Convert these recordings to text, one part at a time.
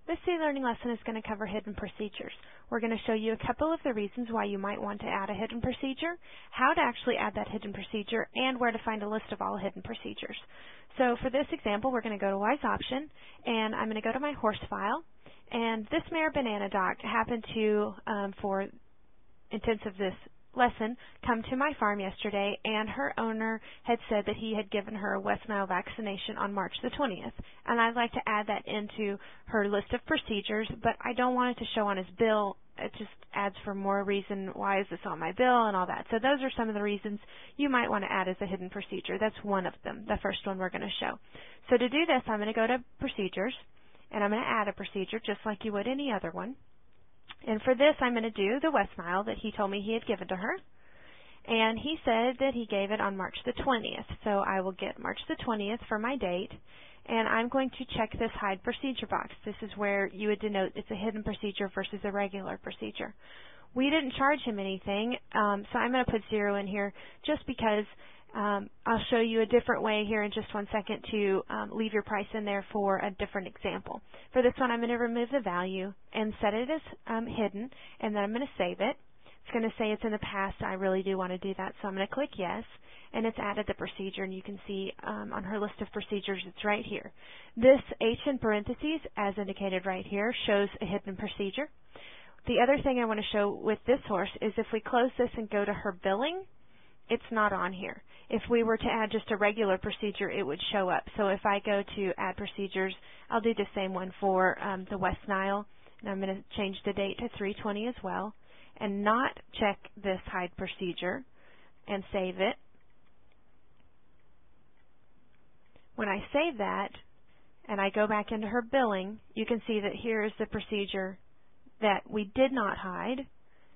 This e-learning lesson is going to cover hidden procedures. We're going to show you a couple of the reasons why you might want to add a hidden procedure, how to actually add that hidden procedure, and where to find a list of all hidden procedures. So for this example, we're going to go to Wise Option, and I'm going to go to my horse file. And this mare banana doc happened to, for intents of this lesson, come to my farm yesterday, and her owner had said that he had given her a West Nile vaccination on March the 20th. And I'd like to add that into her list of procedures, but I don't want it to show on his bill. It just adds for more reason, why is this on my bill and all that. So those are some of the reasons you might want to add as a hidden procedure. That's one of them, the first one we're going to show. So to do this, I'm going to go to Procedures, and I'm going to add a procedure just like you would any other one. And for this, I'm going to do the West Nile that he told me he had given to her. And he said that he gave it on March the 20th. So I will get March the 20th for my date. And I'm going to check this hide procedure box. This is where you would denote it's a hidden procedure versus a regular procedure. We didn't charge him anything, so I'm going to put 0 in here just because I'll show you a different way here in just one second to leave your price in there for a different example. For this one, I'm going to remove the value and set it as hidden, and then I'm going to save it. It's going to say it's in the past. I really do want to do that, so I'm going to click yes, and it's added the procedure, and you can see on her list of procedures, it's right here. This H in parentheses, as indicated right here, shows a hidden procedure. The other thing I want to show with this horse is if we close this and go to her billing, it's not on here. If we were to add just a regular procedure, it would show up. So if I go to Add Procedures, I'll do the same one for the West Nile, and I'm going to change the date to 3/20 as well, and not check this hide procedure, and save it. When I save that, and I go back into her billing, you can see that here is the procedure that we did not hide.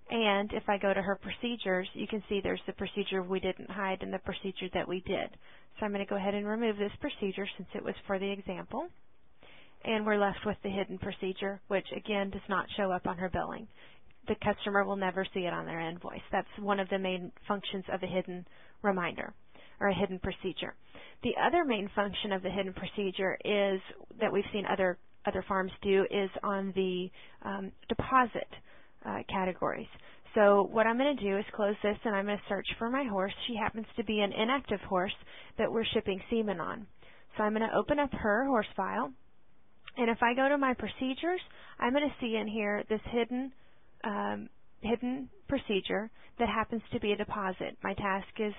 And if I go to her procedures, you can see there's the procedure we didn't hide and the procedure that we did. So I'm going to go ahead and remove this procedure since it was for the example. And we're left with the hidden procedure, which again does not show up on her billing. The customer will never see it on their invoice. That's one of the main functions of a hidden reminder or a hidden procedure. The other main function of the hidden procedure is that we've seen other farms do is on the deposit categories. So what I'm going to do is close this, and I'm going to search for my horse. She happens to be an inactive horse that we're shipping semen on. So I'm going to open up her horse file, and if I go to my procedures, I'm going to see in here this hidden procedure that happens to be a deposit. My task is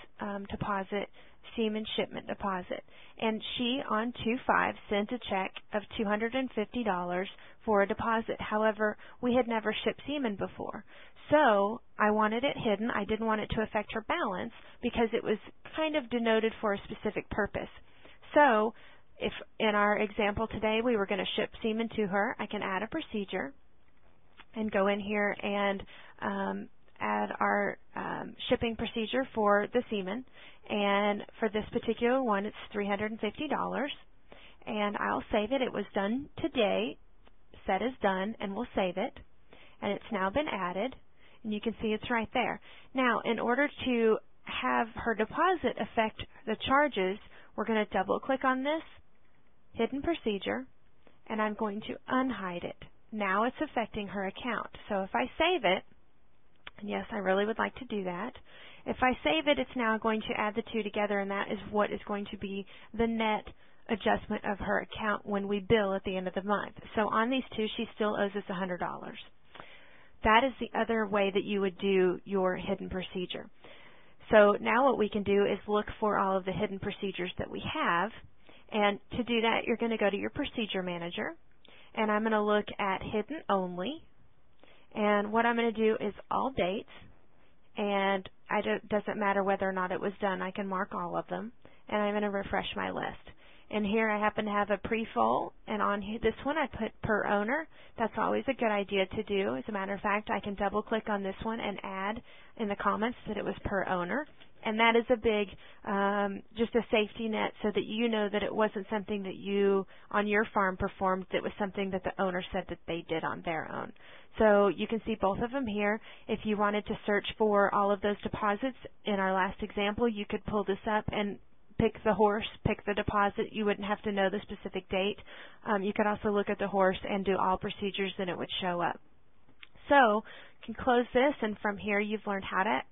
deposit, semen shipment deposit. And she, on 2/5, sent a check of $250 for a deposit. However, we had never shipped semen before. So I wanted it hidden. I didn't want it to affect her balance because it was kind of denoted for a specific purpose. So if in our example today we were going to ship semen to her, I can add a procedure and go in here and add our shipping procedure for the semen. And for this particular one, it's $350. And I'll save it. It was done today. Set as done, and we'll save it. And it's now been added. And you can see it's right there. Now, in order to have her deposit affect the charges, we're going to double-click on this hidden procedure, and I'm going to unhide it. Now it's affecting her account. So if I save it, and yes, I really would like to do that. If I save it, it's now going to add the two together, and that is what is going to be the net adjustment of her account when we bill at the end of the month. So on these two, she still owes us $100. That is the other way that you would do your hidden procedure. So now what we can do is look for all of the hidden procedures that we have. And to do that, you're going to go to your procedure manager, and I'm going to look at hidden only. And what I'm going to do is all dates, and it doesn't matter whether or not it was done. I can mark all of them, and I'm going to refresh my list. And here I happen to have a pre-foal, and on this one I put per owner. That's always a good idea to do. As a matter of fact, I can double-click on this one and add in the comments that it was per owner. And that is a big, just a safety net so that you know that it wasn't something that you on your farm performed. It was something that the owner said that they did on their own. So you can see both of them here. If you wanted to search for all of those deposits in our last example, you could pull this up and pick the horse, pick the deposit. You wouldn't have to know the specific date. You could also look at the horse and do all procedures, and it would show up. So you can close this, and from here you've learned how to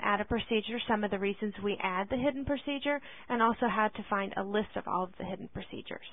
add a procedure, some of the reasons we add the hidden procedure, and also how to find a list of all of the hidden procedures.